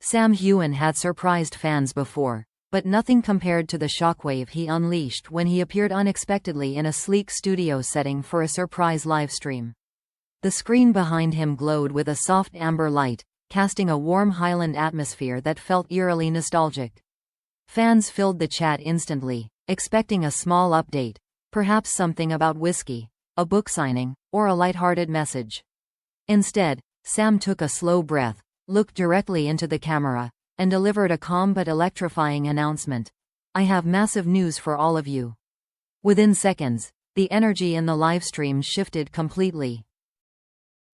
Sam Heughan had surprised fans before, but nothing compared to the shockwave he unleashed when he appeared unexpectedly in a sleek studio setting for a surprise livestream. The screen behind him glowed with a soft amber light, casting a warm Highland atmosphere that felt eerily nostalgic. Fans filled the chat instantly, expecting a small update, perhaps something about whiskey, a book signing, or a light-hearted message. Instead, Sam took a slow breath, looked directly into the camera, and delivered a calm but electrifying announcement. "I have massive news for all of you." Within seconds, the energy in the livestream shifted completely.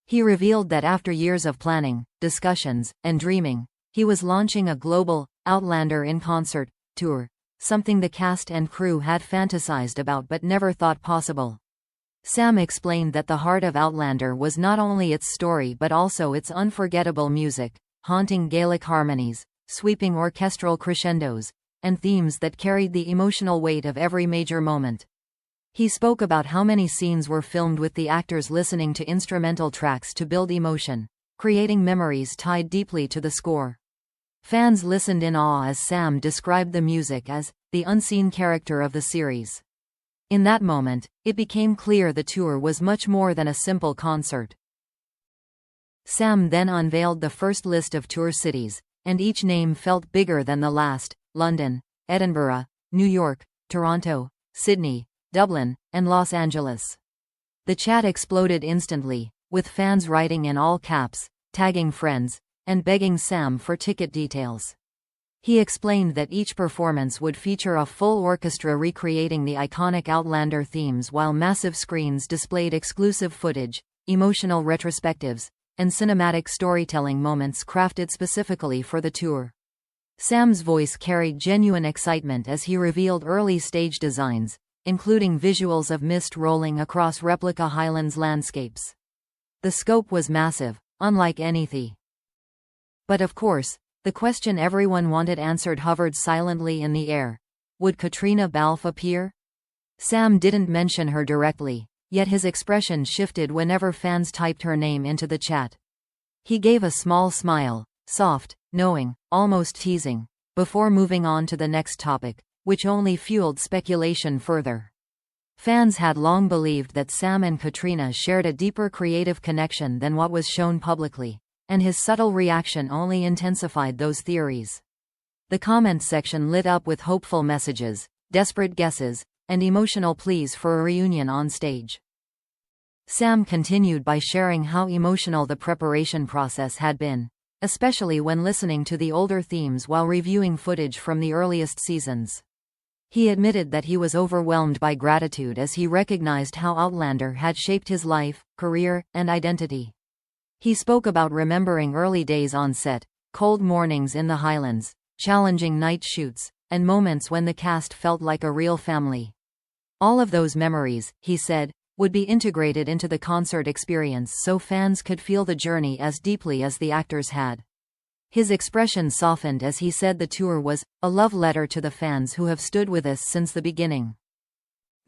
He revealed that after years of planning, discussions, and dreaming, he was launching a global Outlander in concert tour, something the cast and crew had fantasized about but never thought possible. Sam explained that the heart of Outlander was not only its story but also its unforgettable music, haunting Gaelic harmonies, sweeping orchestral crescendos, and themes that carried the emotional weight of every major moment. He spoke about how many scenes were filmed with the actors listening to instrumental tracks to build emotion, creating memories tied deeply to the score. Fans listened in awe as Sam described the music as the unseen character of the series. In that moment, it became clear the tour was much more than a simple concert. Sam then unveiled the first list of tour cities, and each name felt bigger than the last: London, Edinburgh, New York, Toronto, Sydney, Dublin, and Los Angeles. The chat exploded instantly, with fans writing in all caps, tagging friends, and begging Sam for ticket details. He explained that each performance would feature a full orchestra recreating the iconic Outlander themes, while massive screens displayed exclusive footage, emotional retrospectives, and cinematic storytelling moments crafted specifically for the tour. Sam's voice carried genuine excitement as he revealed early stage designs, including visuals of mist rolling across replica Highlands landscapes. The scope was massive, unlike anything. But of course, the question everyone wanted answered hovered silently in the air. Would Katrina Balfe appear? Sam didn't mention her directly, yet his expression shifted whenever fans typed her name into the chat. He gave a small smile, soft, knowing, almost teasing, before moving on to the next topic, which only fueled speculation further. Fans had long believed that Sam and Katrina shared a deeper creative connection than what was shown publicly, and his subtle reaction only intensified those theories. The comment section lit up with hopeful messages, desperate guesses, and emotional pleas for a reunion on stage. Sam continued by sharing how emotional the preparation process had been, especially when listening to the older themes while reviewing footage from the earliest seasons. He admitted that he was overwhelmed by gratitude as he recognized how Outlander had shaped his life, career, and identity. He spoke about remembering early days on set, cold mornings in the Highlands, challenging night shoots, and moments when the cast felt like a real family. All of those memories, he said, would be integrated into the concert experience so fans could feel the journey as deeply as the actors had. His expression softened as he said the tour was a love letter to the fans who have stood with us since the beginning.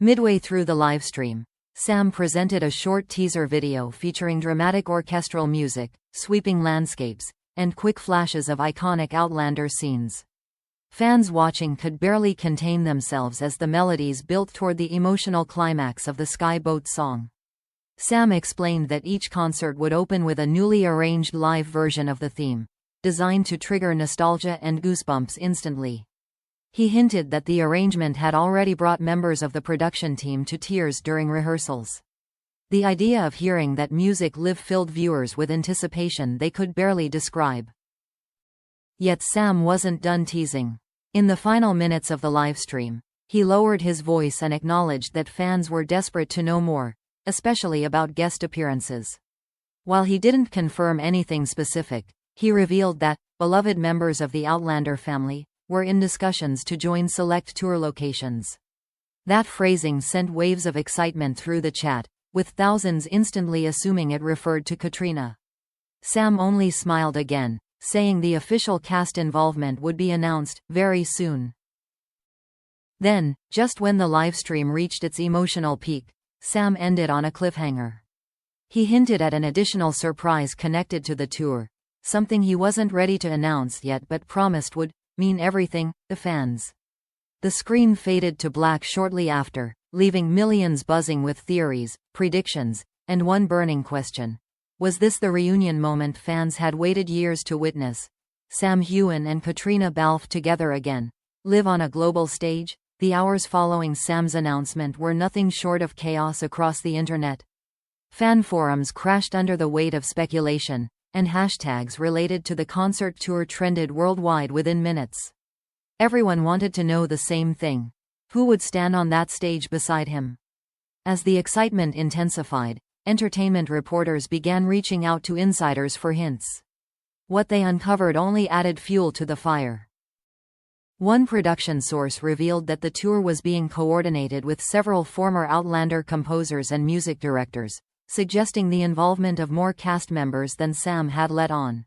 Midway through the livestream, Sam presented a short teaser video featuring dramatic orchestral music, sweeping landscapes, and quick flashes of iconic Outlander scenes. Fans watching could barely contain themselves as the melodies built toward the emotional climax of the Sky Boat song. Sam explained that each concert would open with a newly arranged live version of the theme, designed to trigger nostalgia and goosebumps instantly. He hinted that the arrangement had already brought members of the production team to tears during rehearsals. The idea of hearing that music live filled viewers with anticipation they could barely describe. Yet Sam wasn't done teasing. In the final minutes of the livestream, he lowered his voice and acknowledged that fans were desperate to know more, especially about guest appearances. While he didn't confirm anything specific, he revealed that beloved members of the Outlander family were in discussions to join select tour locations. That phrasing sent waves of excitement through the chat, with thousands instantly assuming it referred to Katrina. Sam only smiled again, saying the official cast involvement would be announced very soon. Then, just when the livestream reached its emotional peak, Sam ended on a cliffhanger. He hinted at an additional surprise connected to the tour, something he wasn't ready to announce yet but promised would mean everything to fans. The screen faded to black shortly after, leaving millions buzzing with theories, predictions, and one burning question. Was this the reunion moment fans had waited years to witness? Sam Heughan and Katrina Balfe together again, live on a global stage? The hours following Sam's announcement were nothing short of chaos across the internet. Fan forums crashed under the weight of speculation, and hashtags related to the concert tour trended worldwide within minutes. Everyone wanted to know the same thing. Who would stand on that stage beside him? As the excitement intensified, entertainment reporters began reaching out to insiders for hints. What they uncovered only added fuel to the fire. One production source revealed that the tour was being coordinated with several former Outlander composers and music directors, suggesting the involvement of more cast members than Sam had let on.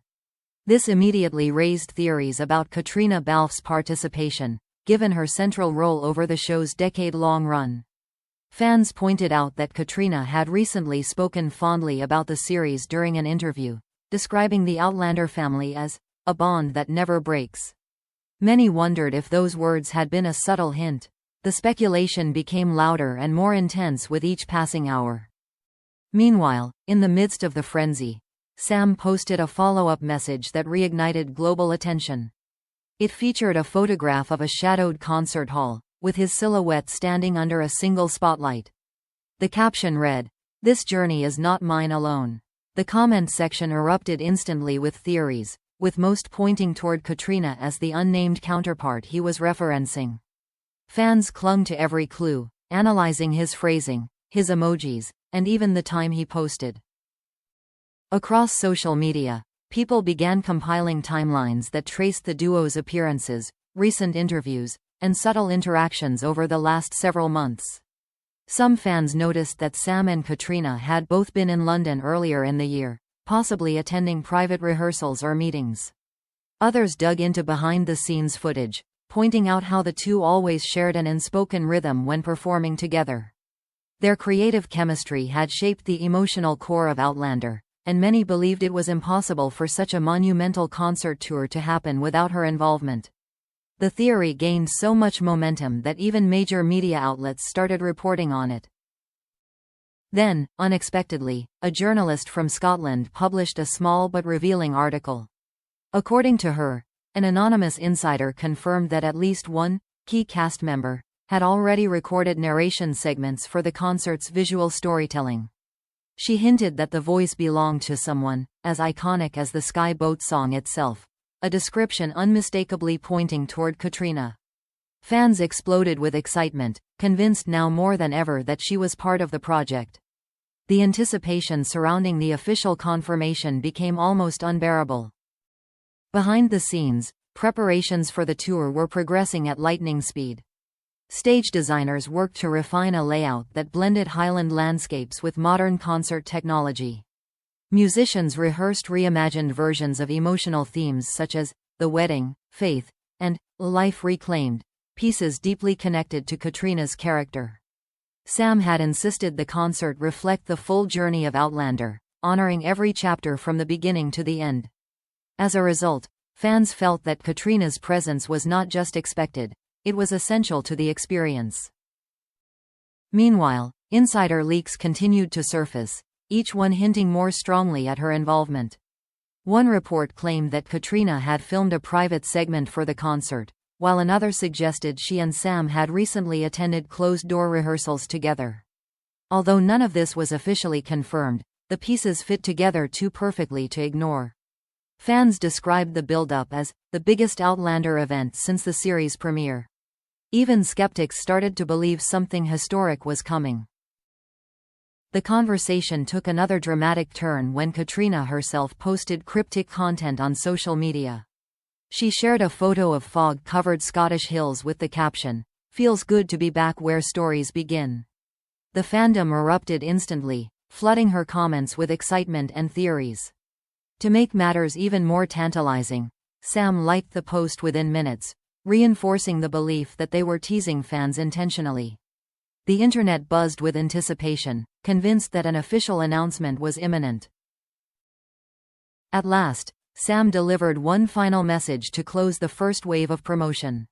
This immediately raised theories about Katrina Balfe's participation, given her central role over the show's decade-long run. Fans pointed out that Katrina had recently spoken fondly about the series during an interview, describing the Outlander family as a bond that never breaks. Many wondered if those words had been a subtle hint. The speculation became louder and more intense with each passing hour. Meanwhile, in the midst of the frenzy, Sam posted a follow-up message that reignited global attention. It featured a photograph of a shadowed concert hall, with his silhouette standing under a single spotlight. The caption read, "This journey is not mine alone." The comment section erupted instantly with theories, with most pointing toward Katrina as the unnamed counterpart he was referencing. Fans clung to every clue, analyzing his phrasing, his emojis, and even the time he posted. Across social media, people began compiling timelines that traced the duo's appearances, recent interviews, and subtle interactions over the last several months. Some fans noticed that Sam and Katrina had both been in London earlier in the year, possibly attending private rehearsals or meetings. Others dug into behind-the-scenes footage, pointing out how the two always shared an unspoken rhythm when performing together. Their creative chemistry had shaped the emotional core of Outlander, and many believed it was impossible for such a monumental concert tour to happen without her involvement. The theory gained so much momentum that even major media outlets started reporting on it. Then, unexpectedly, a journalist from Scotland published a small but revealing article. According to her, an anonymous insider confirmed that at least one key cast member had already recorded narration segments for the concert's visual storytelling. She hinted that the voice belonged to someone as iconic as the Sky Boat song itself, a description unmistakably pointing toward Katrina. Fans exploded with excitement, convinced now more than ever that she was part of the project. The anticipation surrounding the official confirmation became almost unbearable. Behind the scenes, preparations for the tour were progressing at lightning speed. Stage designers worked to refine a layout that blended Highland landscapes with modern concert technology. Musicians rehearsed reimagined versions of emotional themes such as The Wedding, Faith, and Life Reclaimed, pieces deeply connected to Katrina's character. Sam had insisted the concert reflect the full journey of Outlander, honoring every chapter from the beginning to the end. As a result, fans felt that Katrina's presence was not just expected, it was essential to the experience. Meanwhile, insider leaks continued to surface, each one hinting more strongly at her involvement. One report claimed that Katrina had filmed a private segment for the concert, while another suggested she and Sam had recently attended closed-door rehearsals together. Although none of this was officially confirmed, the pieces fit together too perfectly to ignore. Fans described the build-up as the biggest Outlander event since the series premiere. Even skeptics started to believe something historic was coming. The conversation took another dramatic turn when Katrina herself posted cryptic content on social media. She shared a photo of fog-covered Scottish hills with the caption, "Feels good to be back where stories begin." The fandom erupted instantly, flooding her comments with excitement and theories. To make matters even more tantalizing, Sam liked the post within minutes, reinforcing the belief that they were teasing fans intentionally. The internet buzzed with anticipation, convinced that an official announcement was imminent. At last, Sam delivered one final message to close the first wave of promotion.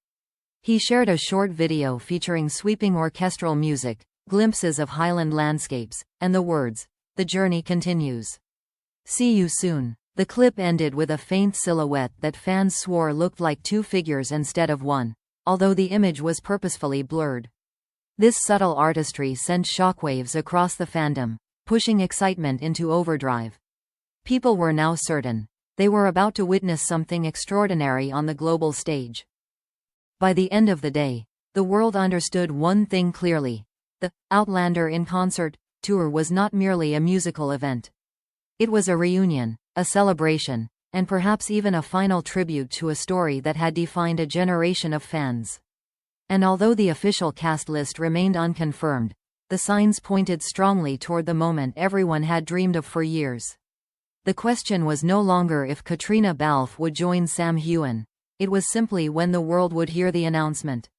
He shared a short video featuring sweeping orchestral music, glimpses of highland landscapes, and the words, "The journey continues. See you soon." The clip ended with a faint silhouette that fans swore looked like two figures instead of one, although the image was purposefully blurred. This subtle artistry sent shockwaves across the fandom, pushing excitement into overdrive. People were now certain they were about to witness something extraordinary on the global stage. By the end of the day, the world understood one thing clearly. The Outlander in Concert tour was not merely a musical event. It was a reunion, a celebration, and perhaps even a final tribute to a story that had defined a generation of fans. And although the official cast list remained unconfirmed, the signs pointed strongly toward the moment everyone had dreamed of for years. The question was no longer if Katrina Balfe would join Sam Heughan. It was simply when the world would hear the announcement.